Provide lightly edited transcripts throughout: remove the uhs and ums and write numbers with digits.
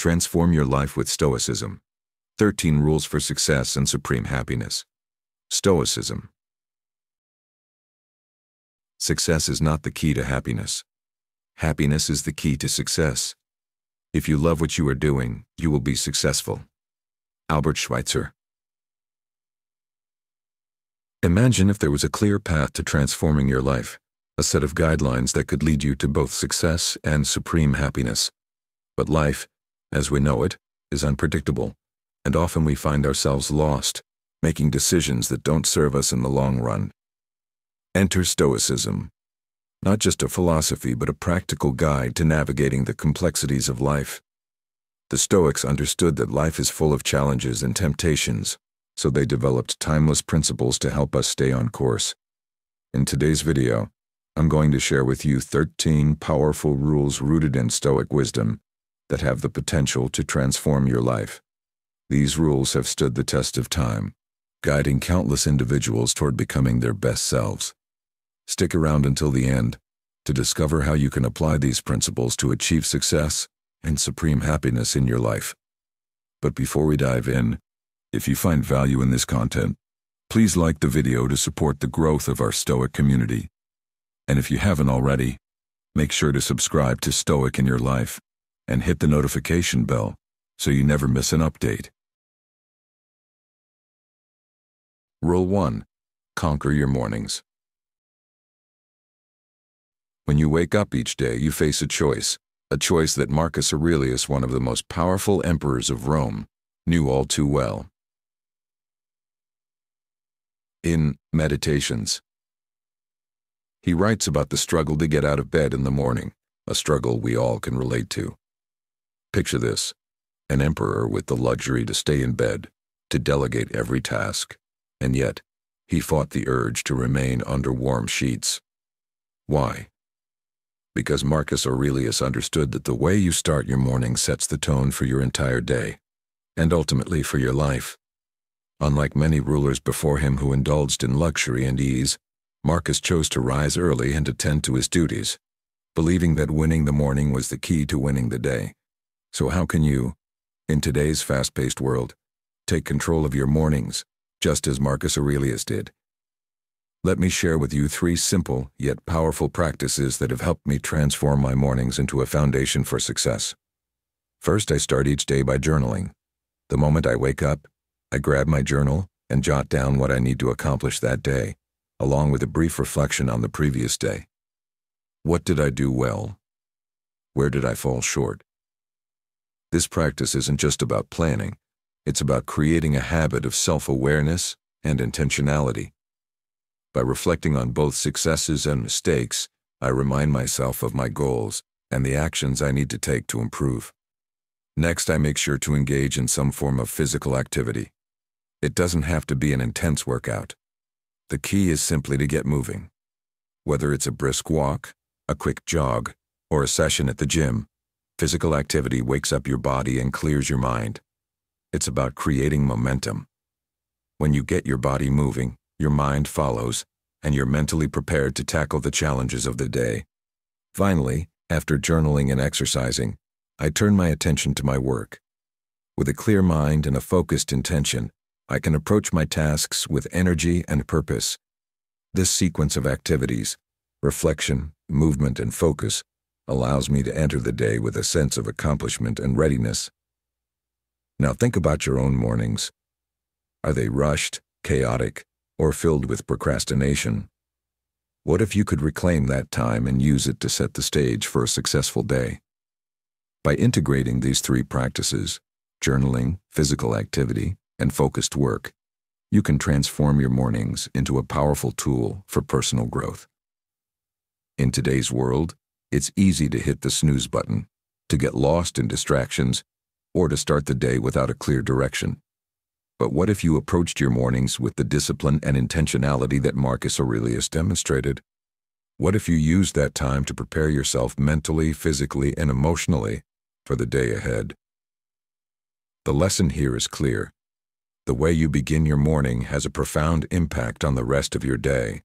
Transform your life with Stoicism. 13 Rules for Success and Supreme Happiness. Stoicism. Success is not the key to happiness. Happiness is the key to success. If you love what you are doing, you will be successful. Albert Schweitzer. Imagine if there was a clear path to transforming your life, a set of guidelines that could lead you to both success and supreme happiness. But life, as we know it, is unpredictable, and often we find ourselves lost, making decisions that don't serve us in the long run. Enter Stoicism. Not just a philosophy, but a practical guide to navigating the complexities of life. The Stoics understood that life is full of challenges and temptations, so they developed timeless principles to help us stay on course. In today's video, I'm going to share with you 13 powerful rules rooted in Stoic wisdom that have the potential to transform your life. These rules have stood the test of time, guiding countless individuals toward becoming their best selves. Stick around until the end to discover how you can apply these principles to achieve success and supreme happiness in your life. But before we dive in, if you find value in this content, please like the video to support the growth of our Stoic community. And if you haven't already, make sure to subscribe to Stoic in Your Life and hit the notification bell so you never miss an update. Rule 1. Conquer your mornings. When you wake up each day, you face a choice that Marcus Aurelius, one of the most powerful emperors of Rome, knew all too well. In Meditations, he writes about the struggle to get out of bed in the morning, a struggle we all can relate to. Picture this: an emperor with the luxury to stay in bed, to delegate every task, and yet he fought the urge to remain under warm sheets. Why? Because Marcus Aurelius understood that the way you start your morning sets the tone for your entire day, and ultimately for your life. Unlike many rulers before him who indulged in luxury and ease, Marcus chose to rise early and attend to his duties, believing that winning the morning was the key to winning the day. So how can you, in today's fast-paced world, take control of your mornings, just as Marcus Aurelius did? Let me share with you 3 simple yet powerful practices that have helped me transform my mornings into a foundation for success. First, I start each day by journaling. The moment I wake up, I grab my journal and jot down what I need to accomplish that day, along with a brief reflection on the previous day. What did I do well? Where did I fall short? This practice isn't just about planning, it's about creating a habit of self-awareness and intentionality. By reflecting on both successes and mistakes, I remind myself of my goals and the actions I need to take to improve. Next, I make sure to engage in some form of physical activity. It doesn't have to be an intense workout. The key is simply to get moving. Whether it's a brisk walk, a quick jog, or a session at the gym, physical activity wakes up your body and clears your mind. It's about creating momentum. When you get your body moving, your mind follows, and you're mentally prepared to tackle the challenges of the day. Finally, after journaling and exercising, I turn my attention to my work. With a clear mind and a focused intention, I can approach my tasks with energy and purpose. This sequence of activities, reflection, movement, and focus, allows me to enter the day with a sense of accomplishment and readiness. Now think about your own mornings. Are they rushed, chaotic, or filled with procrastination? What if you could reclaim that time and use it to set the stage for a successful day? By integrating these 3 practices, journaling, physical activity, and focused work, you can transform your mornings into a powerful tool for personal growth. In today's world, it's easy to hit the snooze button, to get lost in distractions, or to start the day without a clear direction. But what if you approached your mornings with the discipline and intentionality that Marcus Aurelius demonstrated? What if you used that time to prepare yourself mentally, physically, and emotionally for the day ahead? The lesson here is clear. The way you begin your morning has a profound impact on the rest of your day.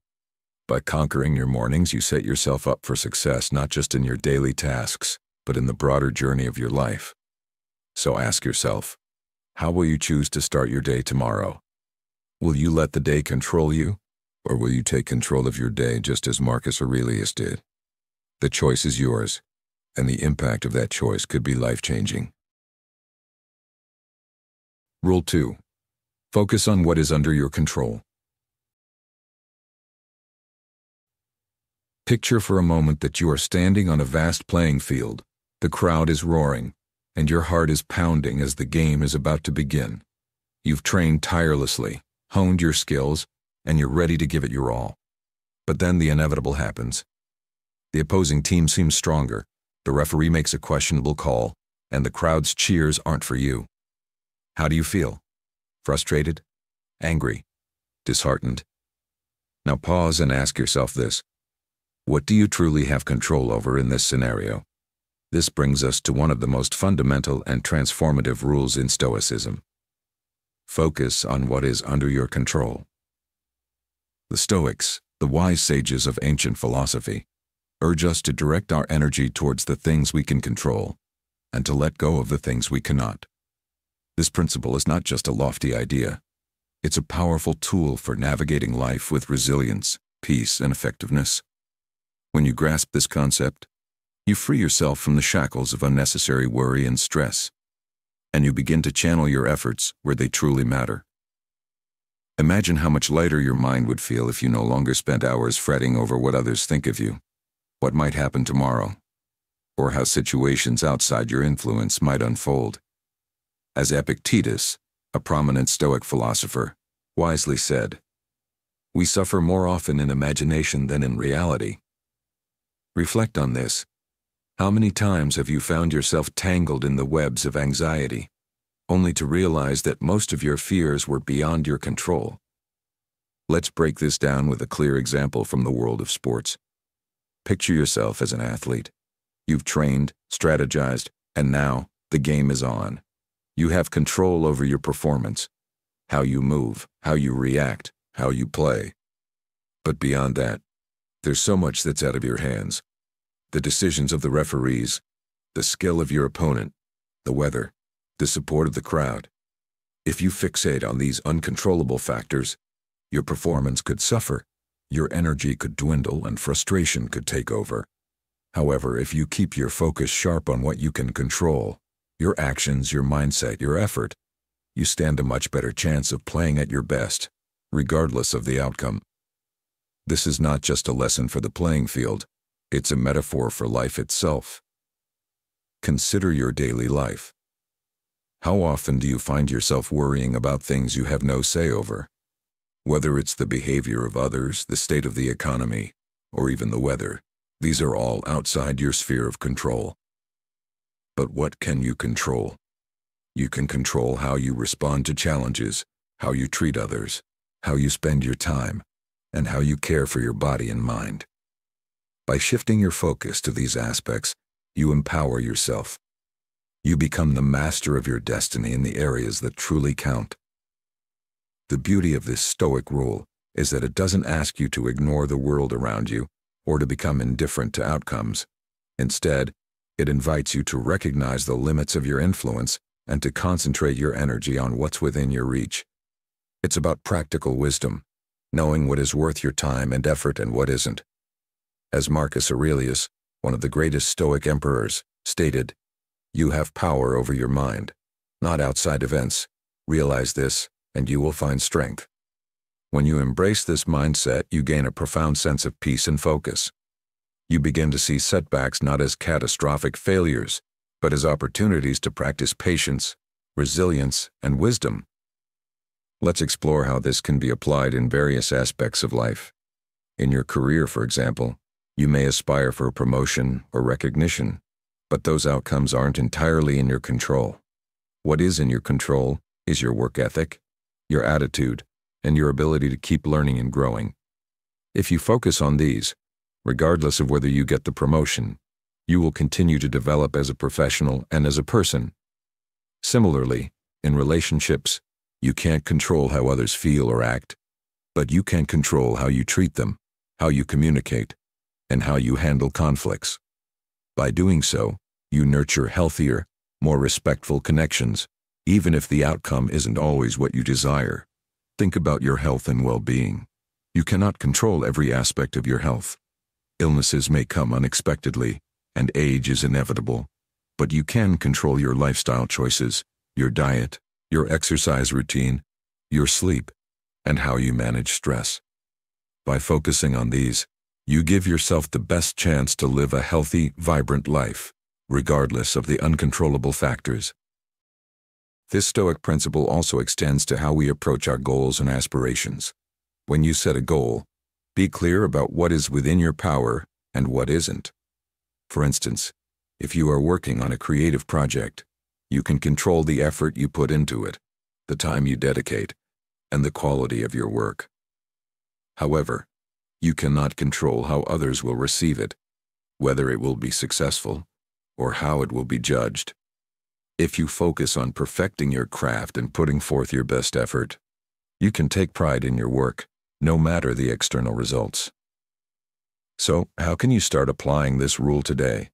By conquering your mornings, you set yourself up for success not just in your daily tasks, but in the broader journey of your life. So ask yourself, how will you choose to start your day tomorrow? Will you let the day control you, or will you take control of your day just as Marcus Aurelius did? The choice is yours, and the impact of that choice could be life-changing. Rule 2. Focus on what is under your control. Picture for a moment that you are standing on a vast playing field. The crowd is roaring, and your heart is pounding as the game is about to begin. You've trained tirelessly, honed your skills, and you're ready to give it your all. But then the inevitable happens. The opposing team seems stronger, the referee makes a questionable call, and the crowd's cheers aren't for you. How do you feel? Frustrated? Angry? Disheartened? Now pause and ask yourself this. What do you truly have control over in this scenario? This brings us to one of the most fundamental and transformative rules in Stoicism. Focus on what is under your control. The Stoics, the wise sages of ancient philosophy, urge us to direct our energy towards the things we can control and to let go of the things we cannot. This principle is not just a lofty idea. It's a powerful tool for navigating life with resilience, peace, and effectiveness. When you grasp this concept, you free yourself from the shackles of unnecessary worry and stress, and you begin to channel your efforts where they truly matter. Imagine how much lighter your mind would feel if you no longer spent hours fretting over what others think of you, what might happen tomorrow, or how situations outside your influence might unfold. As Epictetus, a prominent Stoic philosopher, wisely said, "We suffer more often in imagination than in reality." Reflect on this. How many times have you found yourself tangled in the webs of anxiety, only to realize that most of your fears were beyond your control? Let's break this down with a clear example from the world of sports. Picture yourself as an athlete. You've trained, strategized, and now the game is on. You have control over your performance, how you move, how you react, how you play. But beyond that, there's so much that's out of your hands. The decisions of the referees, the skill of your opponent, the weather, the support of the crowd. If you fixate on these uncontrollable factors, your performance could suffer, your energy could dwindle, and frustration could take over. However, if you keep your focus sharp on what you can control, your actions, your mindset, your effort, you stand a much better chance of playing at your best, regardless of the outcome. This is not just a lesson for the playing field, it's a metaphor for life itself. Consider your daily life. How often do you find yourself worrying about things you have no say over? Whether it's the behavior of others, the state of the economy, or even the weather, these are all outside your sphere of control. But what can you control? You can control how you respond to challenges, how you treat others, how you spend your time, and how you care for your body and mind. By shifting your focus to these aspects, you empower yourself. You become the master of your destiny in the areas that truly count. The beauty of this Stoic rule is that it doesn't ask you to ignore the world around you or to become indifferent to outcomes. Instead, it invites you to recognize the limits of your influence and to concentrate your energy on what's within your reach. It's about practical wisdom, knowing what is worth your time and effort and what isn't. As Marcus Aurelius, one of the greatest Stoic emperors, stated, "You have power over your mind, not outside events. Realize this, and you will find strength." When you embrace this mindset, you gain a profound sense of peace and focus. You begin to see setbacks not as catastrophic failures, but as opportunities to practice patience, resilience, and wisdom. Let's explore how this can be applied in various aspects of life. In your career, for example, you may aspire for a promotion or recognition, but those outcomes aren't entirely in your control. What is in your control is your work ethic, your attitude, and your ability to keep learning and growing. If you focus on these, regardless of whether you get the promotion, you will continue to develop as a professional and as a person. Similarly, in relationships, you can't control how others feel or act, but you can control how you treat them, how you communicate, and how you handle conflicts. By doing so, you nurture healthier, more respectful connections, even if the outcome isn't always what you desire. Think about your health and well-being. You cannot control every aspect of your health. Illnesses may come unexpectedly, and age is inevitable. But you can control your lifestyle choices, your diet, your exercise routine, your sleep, and how you manage stress. By focusing on these, you give yourself the best chance to live a healthy, vibrant life, regardless of the uncontrollable factors. This Stoic principle also extends to how we approach our goals and aspirations. When you set a goal, be clear about what is within your power and what isn't. For instance, if you are working on a creative project, you can control the effort you put into it, the time you dedicate, and the quality of your work. However, you cannot control how others will receive it, whether it will be successful, or how it will be judged. If you focus on perfecting your craft and putting forth your best effort, you can take pride in your work, no matter the external results. So, how can you start applying this rule today?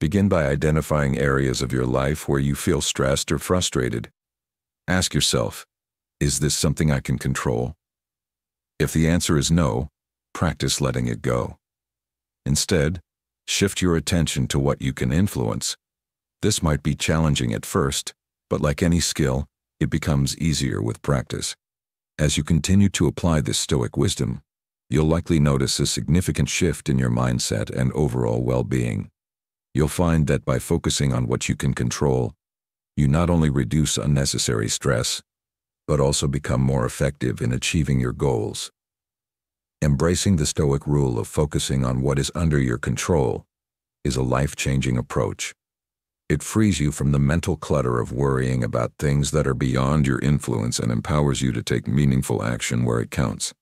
Begin by identifying areas of your life where you feel stressed or frustrated. Ask yourself, is this something I can control? If the answer is no, practice letting it go. Instead, shift your attention to what you can influence. This might be challenging at first, but like any skill, it becomes easier with practice. As you continue to apply this Stoic wisdom, you'll likely notice a significant shift in your mindset and overall well-being. You'll find that by focusing on what you can control, you not only reduce unnecessary stress, but also become more effective in achieving your goals. Embracing the Stoic rule of focusing on what is under your control is a life-changing approach. It frees you from the mental clutter of worrying about things that are beyond your influence and empowers you to take meaningful action where it counts.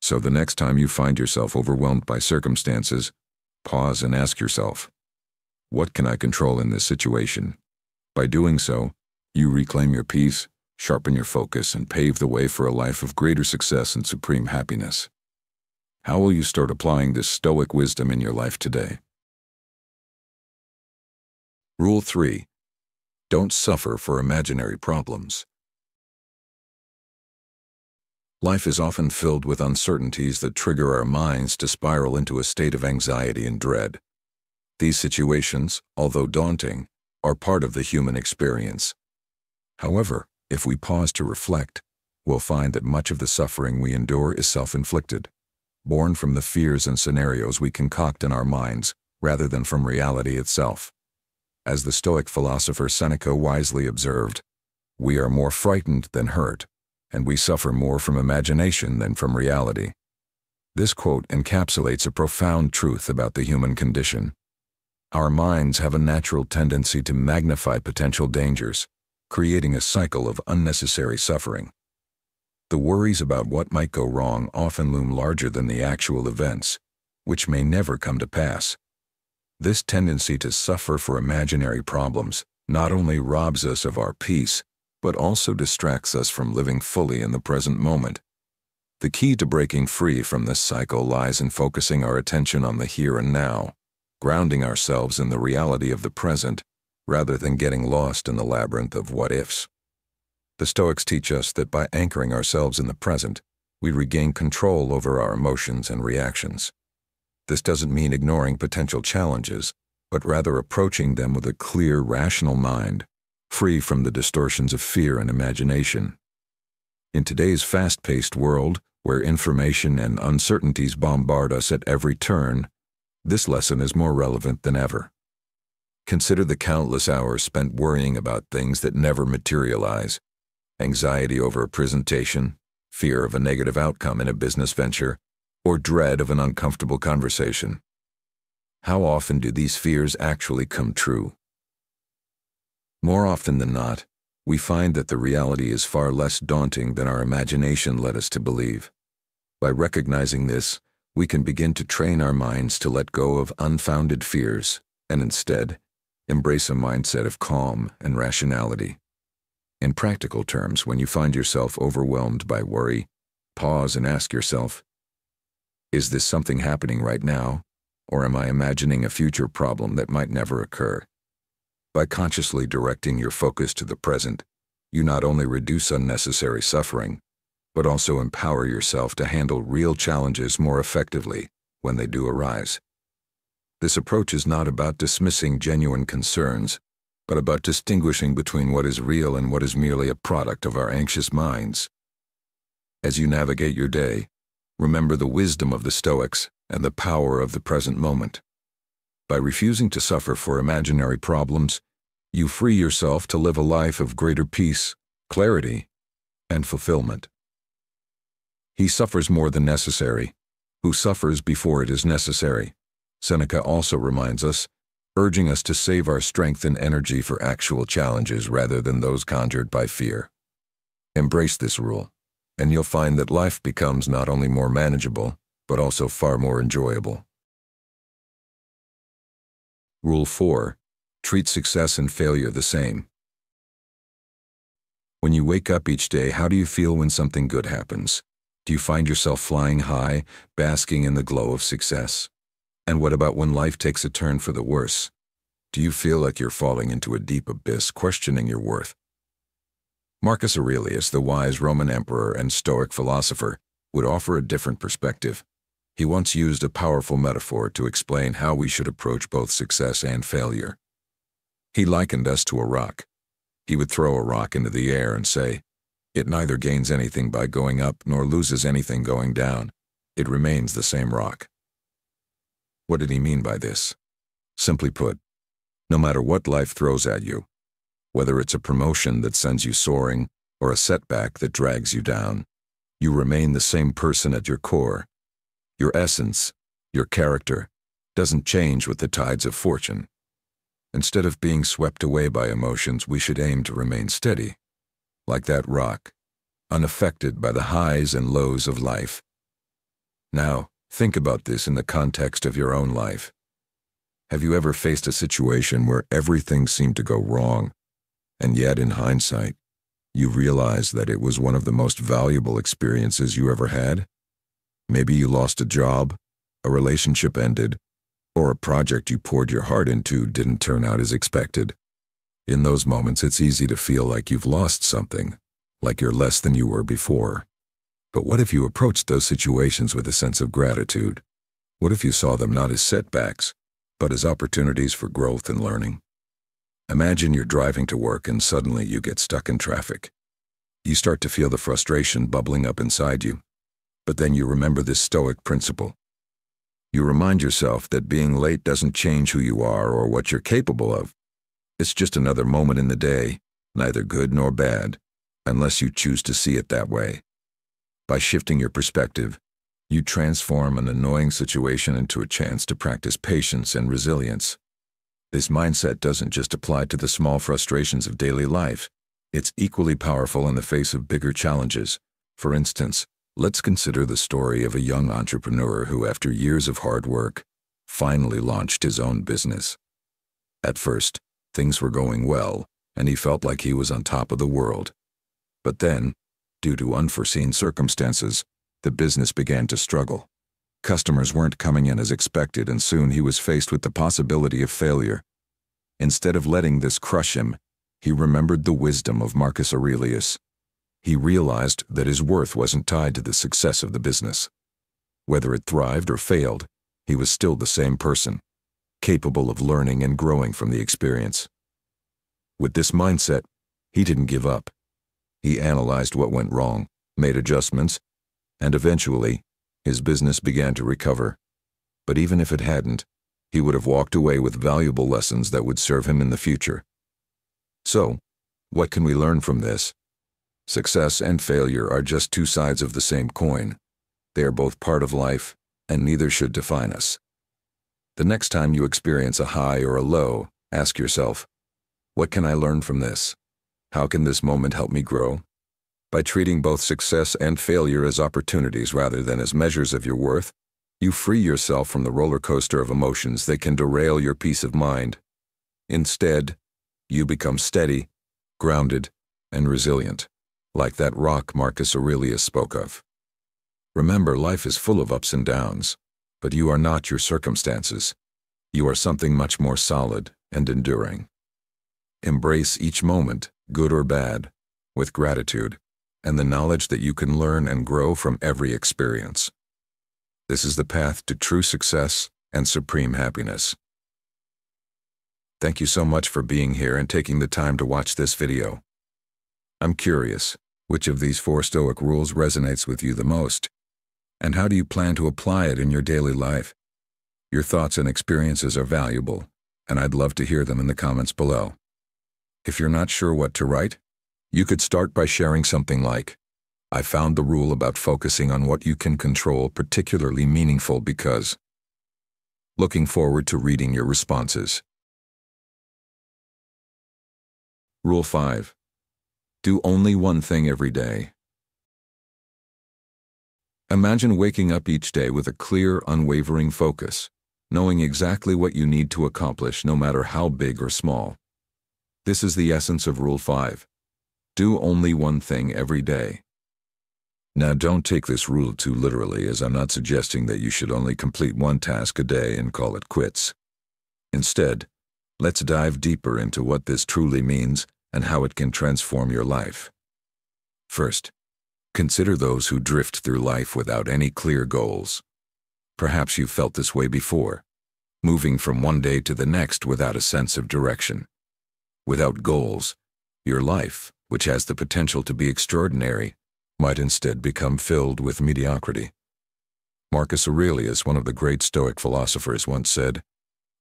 So the next time you find yourself overwhelmed by circumstances, pause and ask yourself, what can I control in this situation? By doing so, you reclaim your peace, sharpen your focus, and pave the way for a life of greater success and supreme happiness. How will you start applying this Stoic wisdom in your life today? Rule 3. Don't suffer for imaginary problems. Life is often filled with uncertainties that trigger our minds to spiral into a state of anxiety and dread. These situations, although daunting, are part of the human experience. However, if we pause to reflect, we'll find that much of the suffering we endure is self-inflicted, born from the fears and scenarios we concoct in our minds rather than from reality itself. As the Stoic philosopher Seneca wisely observed, we are more frightened than hurt, and we suffer more from imagination than from reality. This quote encapsulates a profound truth about the human condition. Our minds have a natural tendency to magnify potential dangers, creating a cycle of unnecessary suffering. The worries about what might go wrong often loom larger than the actual events, which may never come to pass. This tendency to suffer for imaginary problems not only robs us of our peace, but also distracts us from living fully in the present moment. The key to breaking free from this cycle lies in focusing our attention on the here and now, grounding ourselves in the reality of the present, rather than getting lost in the labyrinth of what-ifs. The Stoics teach us that by anchoring ourselves in the present, we regain control over our emotions and reactions. This doesn't mean ignoring potential challenges, but rather approaching them with a clear, rational mind, free from the distortions of fear and imagination. In today's fast-paced world, where information and uncertainties bombard us at every turn, this lesson is more relevant than ever. Consider the countless hours spent worrying about things that never materialize, anxiety over a presentation, fear of a negative outcome in a business venture, or dread of an uncomfortable conversation. How often do these fears actually come true? More often than not, we find that the reality is far less daunting than our imagination led us to believe. By recognizing this, we can begin to train our minds to let go of unfounded fears and instead embrace a mindset of calm and rationality. In practical terms, when you find yourself overwhelmed by worry, pause and ask yourself, is this something happening right now, or am I imagining a future problem that might never occur? By consciously directing your focus to the present, you not only reduce unnecessary suffering, but also empower yourself to handle real challenges more effectively when they do arise. This approach is not about dismissing genuine concerns, but about distinguishing between what is real and what is merely a product of our anxious minds. As you navigate your day, remember the wisdom of the Stoics and the power of the present moment. By refusing to suffer for imaginary problems, you free yourself to live a life of greater peace, clarity, and fulfillment. He suffers more than necessary, who suffers before it is necessary, Seneca also reminds us, urging us to save our strength and energy for actual challenges rather than those conjured by fear. Embrace this rule, and you'll find that life becomes not only more manageable, but also far more enjoyable. Rule 4. Treat success and failure the same. When you wake up each day, how do you feel when something good happens? Do you find yourself flying high, basking in the glow of success? And what about when life takes a turn for the worse? Do you feel like you're falling into a deep abyss, questioning your worth? Marcus Aurelius, the wise Roman emperor and Stoic philosopher, would offer a different perspective. He once used a powerful metaphor to explain how we should approach both success and failure. He likened us to a rock. He would throw a rock into the air and say, "It neither gains anything by going up nor loses anything going down. It remains the same rock." What did he mean by this? Simply put, no matter what life throws at you, whether it's a promotion that sends you soaring or a setback that drags you down, you remain the same person at your core. Your essence, your character, doesn't change with the tides of fortune. Instead of being swept away by emotions, we should aim to remain steady, like that rock, unaffected by the highs and lows of life. Now, think about this in the context of your own life. Have you ever faced a situation where everything seemed to go wrong, and yet in hindsight, you realize that it was one of the most valuable experiences you ever had? Maybe you lost a job, a relationship ended, or a project you poured your heart into didn't turn out as expected. In those moments, it's easy to feel like you've lost something, like you're less than you were before. But what if you approached those situations with a sense of gratitude? What if you saw them not as setbacks, but as opportunities for growth and learning? Imagine you're driving to work and suddenly you get stuck in traffic. You start to feel the frustration bubbling up inside you. But then you remember this Stoic principle. You remind yourself that being late doesn't change who you are or what you're capable of. It's just another moment in the day, neither good nor bad, unless you choose to see it that way. By shifting your perspective, you transform an annoying situation into a chance to practice patience and resilience. This mindset doesn't just apply to the small frustrations of daily life. It's equally powerful in the face of bigger challenges. For instance, let's consider the story of a young entrepreneur who, after years of hard work, finally launched his own business. At first, things were going well, and he felt like he was on top of the world. But then, due to unforeseen circumstances, the business began to struggle. Customers weren't coming in as expected, and soon he was faced with the possibility of failure. Instead of letting this crush him, he remembered the wisdom of Marcus Aurelius. He realized that his worth wasn't tied to the success of the business. Whether it thrived or failed, he was still the same person, capable of learning and growing from the experience. With this mindset, he didn't give up. He analyzed what went wrong, made adjustments, and eventually, his business began to recover. But even if it hadn't, he would have walked away with valuable lessons that would serve him in the future. So, what can we learn from this? Success and failure are just two sides of the same coin. They are both part of life, and neither should define us. The next time you experience a high or a low, ask yourself, what can I learn from this? How can this moment help me grow? By treating both success and failure as opportunities rather than as measures of your worth, you free yourself from the roller coaster of emotions that can derail your peace of mind. Instead, you become steady, grounded, and resilient, like that rock Marcus Aurelius spoke of. Remember, life is full of ups and downs, but you are not your circumstances. You are something much more solid and enduring. Embrace each moment, good or bad, with gratitude and the knowledge that you can learn and grow from every experience. This is the path to true success and supreme happiness. Thank you so much for being here and taking the time to watch this video. I'm curious, which of these 4 Stoic rules resonates with you the most? And how do you plan to apply it in your daily life? Your thoughts and experiences are valuable, and I'd love to hear them in the comments below. If you're not sure what to write, you could start by sharing something like, "I found the rule about focusing on what you can control particularly meaningful because." Looking forward to reading your responses. Rule 5. Do only one thing every day. Imagine waking up each day with a clear, unwavering focus, knowing exactly what you need to accomplish no matter how big or small. This is the essence of Rule 5. Do only one thing every day. Now don't take this rule too literally, as I'm not suggesting that you should only complete one task a day and call it quits. Instead, let's dive deeper into what this truly means and how it can transform your life. First, consider those who drift through life without any clear goals. Perhaps you've felt this way before, moving from one day to the next without a sense of direction. Without goals, your life, which has the potential to be extraordinary, might instead become filled with mediocrity. Marcus Aurelius, one of the great Stoic philosophers, once said,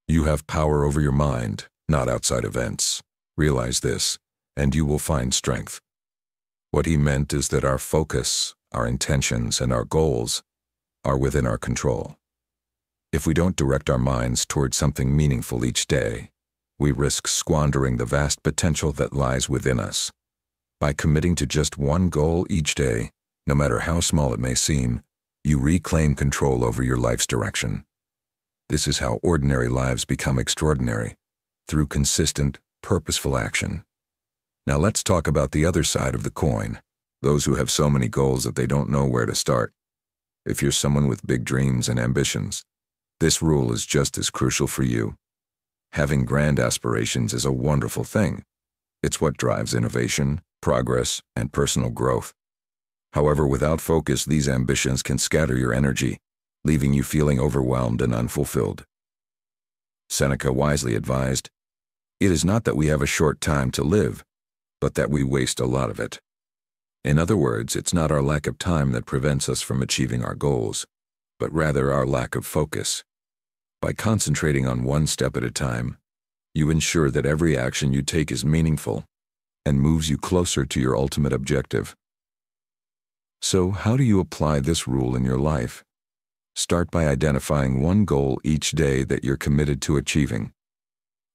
"You have power over your mind, not outside events. Realize this, and you will find strength." What he meant is that our focus, our intentions, and our goals are within our control. If we don't direct our minds toward something meaningful each day, we risk squandering the vast potential that lies within us. By committing to just one goal each day, no matter how small it may seem, you reclaim control over your life's direction. This is how ordinary lives become extraordinary, through consistent, purposeful action. Now let's talk about the other side of the coin, those who have so many goals that they don't know where to start. If you're someone with big dreams and ambitions, this rule is just as crucial for you. Having grand aspirations is a wonderful thing. It's what drives innovation, progress, and personal growth. However, without focus, these ambitions can scatter your energy, leaving you feeling overwhelmed and unfulfilled. Seneca wisely advised, "It is not that we have a short time to live, but that we waste a lot of it." In other words, it's not our lack of time that prevents us from achieving our goals, but rather our lack of focus. By concentrating on one step at a time, you ensure that every action you take is meaningful and moves you closer to your ultimate objective. So, how do you apply this rule in your life? Start by identifying one goal each day that you're committed to achieving.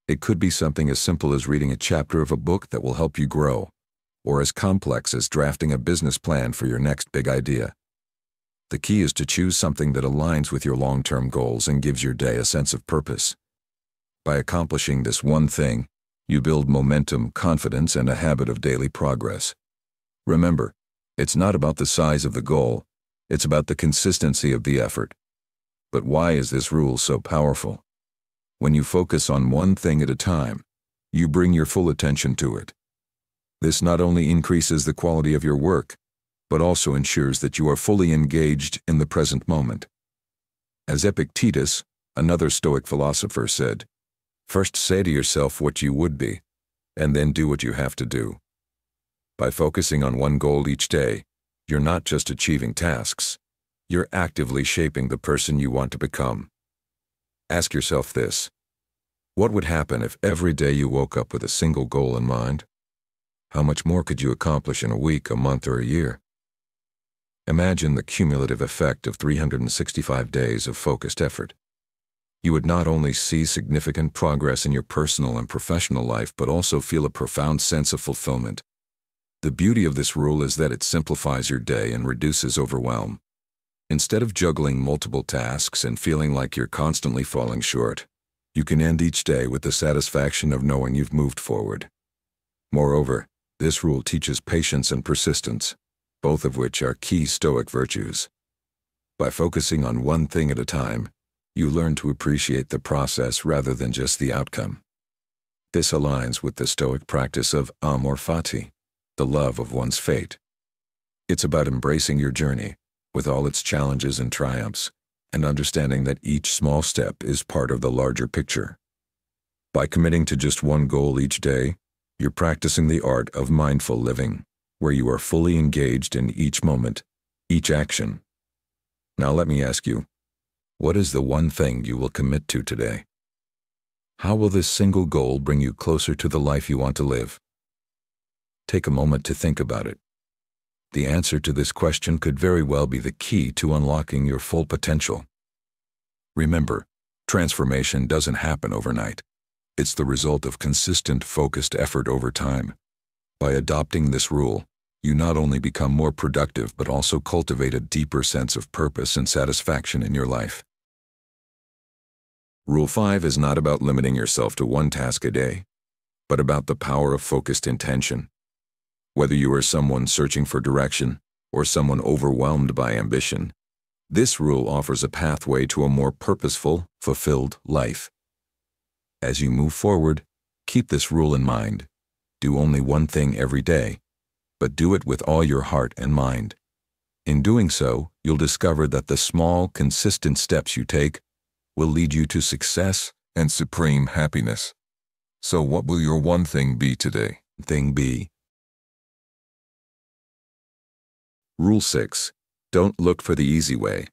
It could be something as simple as reading a chapter of a book that will help you grow, or as complex as drafting a business plan for your next big idea. The key is to choose something that aligns with your long-term goals and gives your day a sense of purpose. By accomplishing this one thing, you build momentum, confidence, and a habit of daily progress. Remember, it's not about the size of the goal, it's about the consistency of the effort. But why is this rule so powerful? When you focus on one thing at a time, you bring your full attention to it. This not only increases the quality of your work, but also ensures that you are fully engaged in the present moment. As Epictetus, another Stoic philosopher, said, "First say to yourself what you would be, and then do what you have to do." By focusing on one goal each day, you're not just achieving tasks, you're actively shaping the person you want to become. Ask yourself this: what would happen if every day you woke up with a single goal in mind? How much more could you accomplish in a week, a month, or a year? Imagine the cumulative effect of 365 days of focused effort. You would not only see significant progress in your personal and professional life, but also feel a profound sense of fulfillment. The beauty of this rule is that it simplifies your day and reduces overwhelm. Instead of juggling multiple tasks and feeling like you're constantly falling short, you can end each day with the satisfaction of knowing you've moved forward. Moreover, this rule teaches patience and persistence, both of which are key Stoic virtues. By focusing on one thing at a time, you learn to appreciate the process rather than just the outcome. This aligns with the Stoic practice of amor fati, the love of one's fate. It's about embracing your journey, with all its challenges and triumphs, and understanding that each small step is part of the larger picture. By committing to just one goal each day, you're practicing the art of mindful living, where you are fully engaged in each moment, each action. Now let me ask you, what is the one thing you will commit to today? How will this single goal bring you closer to the life you want to live? Take a moment to think about it. The answer to this question could very well be the key to unlocking your full potential. Remember, transformation doesn't happen overnight. It's the result of consistent, focused effort over time. By adopting this rule, you not only become more productive but also cultivate a deeper sense of purpose and satisfaction in your life. Rule 5 is not about limiting yourself to one task a day, but about the power of focused intention. Whether you are someone searching for direction or someone overwhelmed by ambition, this rule offers a pathway to a more purposeful, fulfilled life. As you move forward, keep this rule in mind. Do only one thing every day, but do it with all your heart and mind. In doing so, you'll discover that the small, consistent steps you take will lead you to success and supreme happiness. So what will your one thing be today? Thing B. Rule 6. Don't look for the easy way.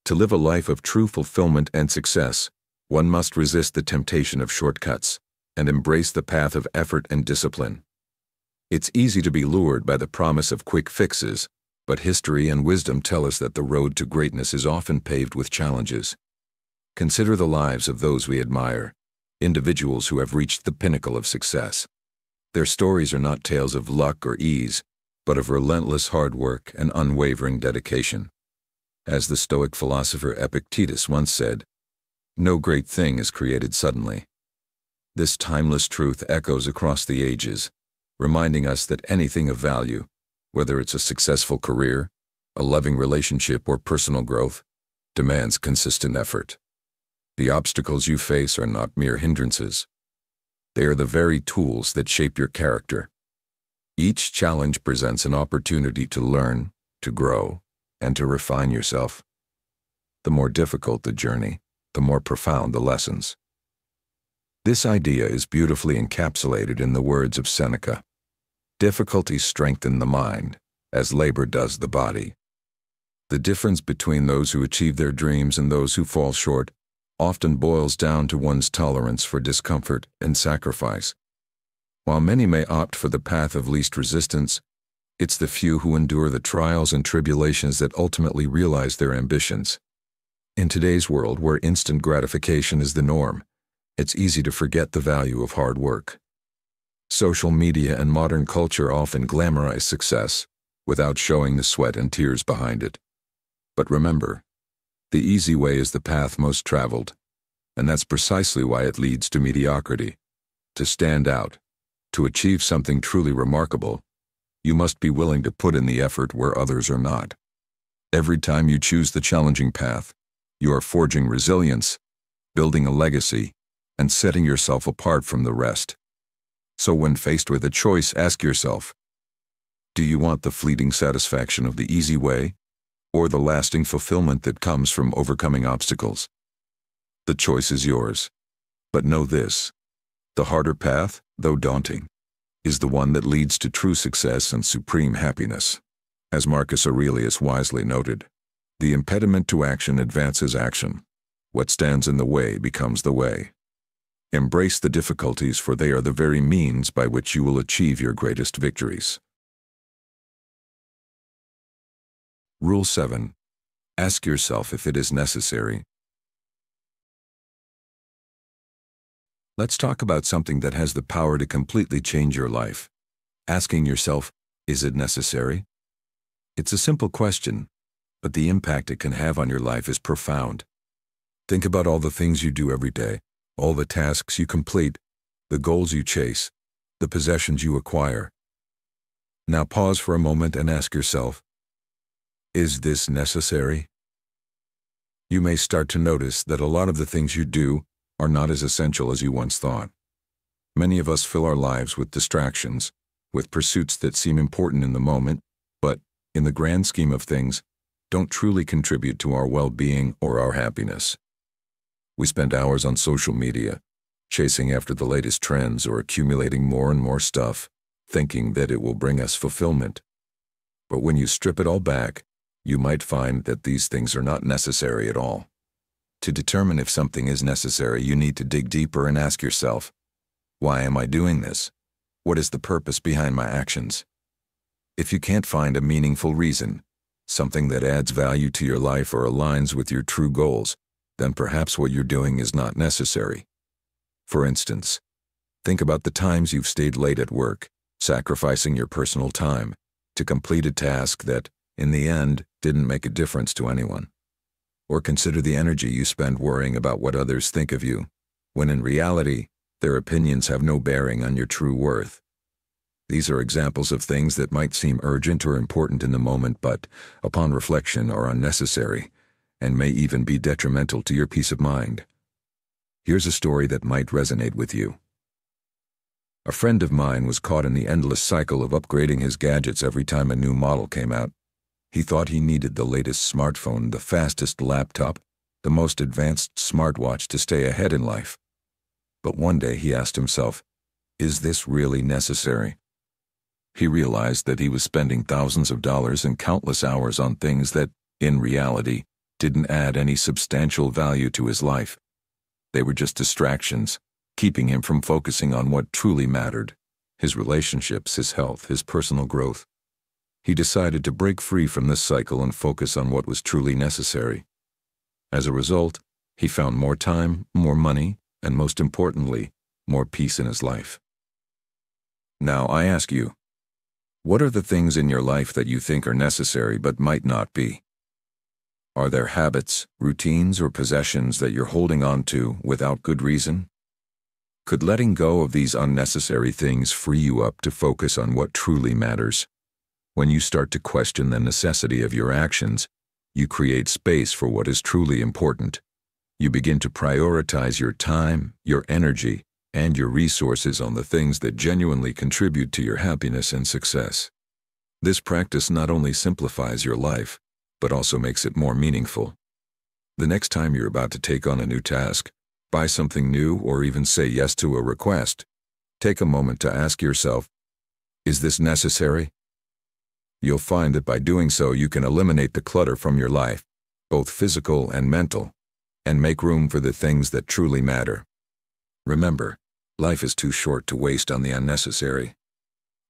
To live a life of true fulfillment and success, one must resist the temptation of shortcuts and embrace the path of effort and discipline. It's easy to be lured by the promise of quick fixes, but history and wisdom tell us that the road to greatness is often paved with challenges. Consider the lives of those we admire, individuals who have reached the pinnacle of success. Their stories are not tales of luck or ease, but of relentless hard work and unwavering dedication. As the Stoic philosopher Epictetus once said, "No great thing is created suddenly." This timeless truth echoes across the ages, reminding us that anything of value, whether it's a successful career, a loving relationship, or personal growth, demands consistent effort. The obstacles you face are not mere hindrances. They are the very tools that shape your character. Each challenge presents an opportunity to learn, to grow, and to refine yourself. The more difficult the journey, the more profound the lessons. This idea is beautifully encapsulated in the words of Seneca. Difficulties strengthen the mind, as labor does the body. The difference between those who achieve their dreams and those who fall short often boils down to one's tolerance for discomfort and sacrifice. While many may opt for the path of least resistance, it's the few who endure the trials and tribulations that ultimately realize their ambitions. In today's world, where instant gratification is the norm, it's easy to forget the value of hard work. Social media and modern culture often glamorize success without showing the sweat and tears behind it. But remember, the easy way is the path most traveled, and that's precisely why it leads to mediocrity. To stand out, to achieve something truly remarkable, you must be willing to put in the effort where others are not. Every time you choose the challenging path, you are forging resilience, building a legacy, and setting yourself apart from the rest. So when faced with a choice, ask yourself, do you want the fleeting satisfaction of the easy way, or the lasting fulfillment that comes from overcoming obstacles? The choice is yours. But know this, the harder path, though daunting, is the one that leads to true success and supreme happiness. As Marcus Aurelius wisely noted, the impediment to action advances action. What stands in the way becomes the way. Embrace the difficulties, for they are the very means by which you will achieve your greatest victories. Rule 7. Ask yourself if it is necessary. Let's talk about something that has the power to completely change your life. Asking yourself, is it necessary? It's a simple question, but the impact it can have on your life is profound. Think about all the things you do every day, all the tasks you complete, the goals you chase, the possessions you acquire. Now pause for a moment and ask yourself, is this necessary? You may start to notice that a lot of the things you do are not as essential as you once thought. Many of us fill our lives with distractions, with pursuits that seem important in the moment, but, in the grand scheme of things, don't truly contribute to our well-being or our happiness. We spend hours on social media, chasing after the latest trends or accumulating more and more stuff, thinking that it will bring us fulfillment. But when you strip it all back, you might find that these things are not necessary at all. To determine if something is necessary, you need to dig deeper and ask yourself, why am I doing this? What is the purpose behind my actions? If you can't find a meaningful reason, something that adds value to your life or aligns with your true goals, then perhaps what you're doing is not necessary. For instance, think about the times you've stayed late at work, sacrificing your personal time to complete a task that, in the end, didn't make a difference to anyone. Or consider the energy you spend worrying about what others think of you, when in reality, their opinions have no bearing on your true worth. These are examples of things that might seem urgent or important in the moment, but, upon reflection, are unnecessary, and may even be detrimental to your peace of mind. Here's a story that might resonate with you. A friend of mine was caught in the endless cycle of upgrading his gadgets every time a new model came out. He thought he needed the latest smartphone, the fastest laptop, the most advanced smartwatch to stay ahead in life. But one day he asked himself, is this really necessary? He realized that he was spending thousands of dollars and countless hours on things that, in reality, didn't add any substantial value to his life. They were just distractions, keeping him from focusing on what truly mattered: his relationships, his health, his personal growth. He decided to break free from this cycle and focus on what was truly necessary. As a result, he found more time, more money, and most importantly, more peace in his life. Now I ask you, what are the things in your life that you think are necessary but might not be? Are there habits, routines, or possessions that you're holding on to without good reason? Could letting go of these unnecessary things free you up to focus on what truly matters? When you start to question the necessity of your actions, you create space for what is truly important. You begin to prioritize your time, your energy, and your resources on the things that genuinely contribute to your happiness and success. This practice not only simplifies your life, but also makes it more meaningful. The next time you're about to take on a new task, buy something new, or even say yes to a request, take a moment to ask yourself, is this necessary? You'll find that by doing so you can eliminate the clutter from your life, both physical and mental, and make room for the things that truly matter. Remember, life is too short to waste on the unnecessary.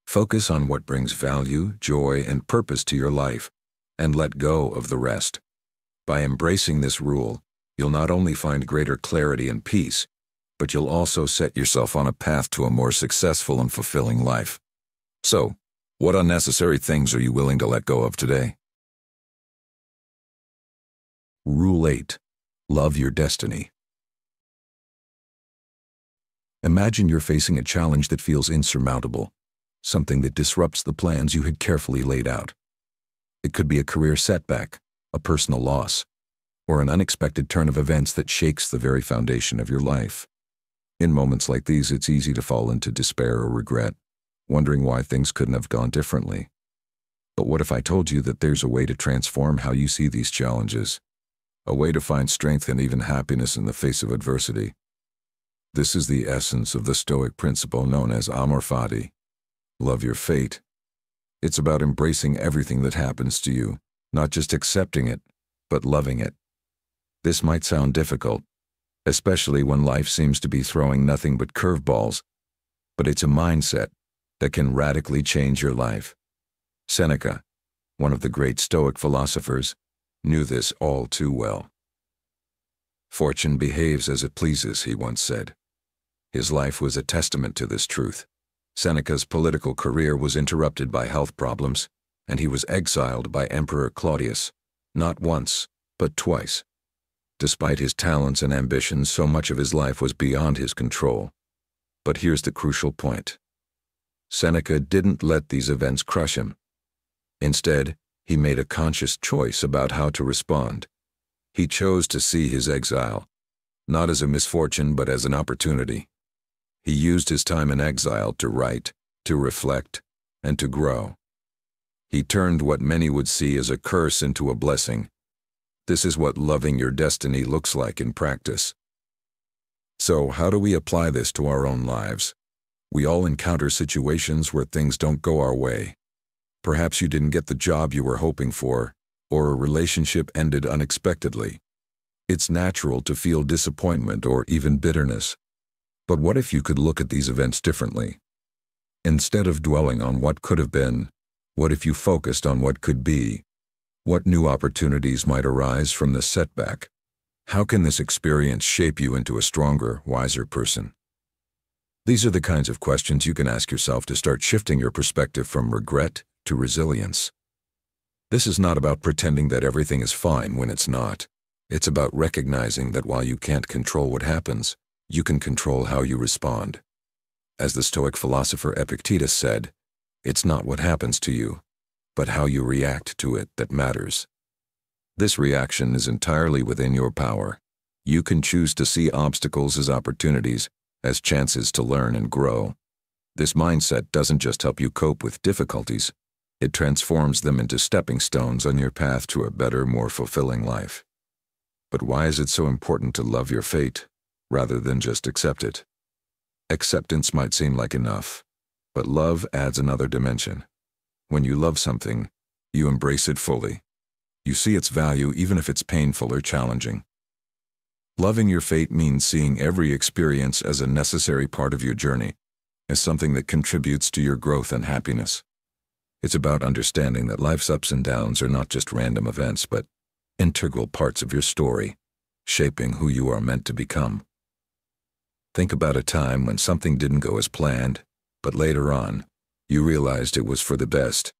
Focus on what brings value, joy, and purpose to your life, and let go of the rest. By embracing this rule, you'll not only find greater clarity and peace, but you'll also set yourself on a path to a more successful and fulfilling life. So, what unnecessary things are you willing to let go of today? Rule 8. Love your destiny. Imagine you're facing a challenge that feels insurmountable, something that disrupts the plans you had carefully laid out. It could be a career setback, a personal loss, or an unexpected turn of events that shakes the very foundation of your life. In moments like these, it's easy to fall into despair or regret, wondering why things couldn't have gone differently. But what if I told you that there's a way to transform how you see these challenges? A way to find strength and even happiness in the face of adversity. This is the essence of the Stoic principle known as amor fati. Love your fate. It's about embracing everything that happens to you, not just accepting it, but loving it. This might sound difficult, especially when life seems to be throwing nothing but curveballs, but it's a mindset that can radically change your life. Seneca, one of the great Stoic philosophers, knew this all too well. Fortune behaves as it pleases, he once said. His life was a testament to this truth. Seneca's political career was interrupted by health problems, and he was exiled by Emperor Claudius, not once, but twice. Despite his talents and ambitions, so much of his life was beyond his control. But here's the crucial point. Seneca didn't let these events crush him. Instead, he made a conscious choice about how to respond. He chose to see his exile, not as a misfortune but as an opportunity. He used his time in exile to write, to reflect, and to grow. He turned what many would see as a curse into a blessing. This is what loving your destiny looks like in practice. So, how do we apply this to our own lives? We all encounter situations where things don't go our way. Perhaps you didn't get the job you were hoping for, or a relationship ended unexpectedly. It's natural to feel disappointment or even bitterness. But what if you could look at these events differently? Instead of dwelling on what could have been, what if you focused on what could be? What new opportunities might arise from the setback? How can this experience shape you into a stronger, wiser person? These are the kinds of questions you can ask yourself to start shifting your perspective from regret to resilience. This is not about pretending that everything is fine when it's not. It's about recognizing that while you can't control what happens, you can control how you respond. As the Stoic philosopher Epictetus said, "It's not what happens to you, but how you react to it that matters." This reaction is entirely within your power. You can choose to see obstacles as opportunities, as chances to learn and grow. This mindset doesn't just help you cope with difficulties, it transforms them into stepping stones on your path to a better, more fulfilling life. But why is it so important to love your fate, rather than just accept it? Acceptance might seem like enough, but love adds another dimension. When you love something, you embrace it fully. You see its value even if it's painful or challenging. Loving your fate means seeing every experience as a necessary part of your journey, as something that contributes to your growth and happiness. It's about understanding that life's ups and downs are not just random events, but integral parts of your story, shaping who you are meant to become. Think about a time when something didn't go as planned, but later on, you realized it was for the best.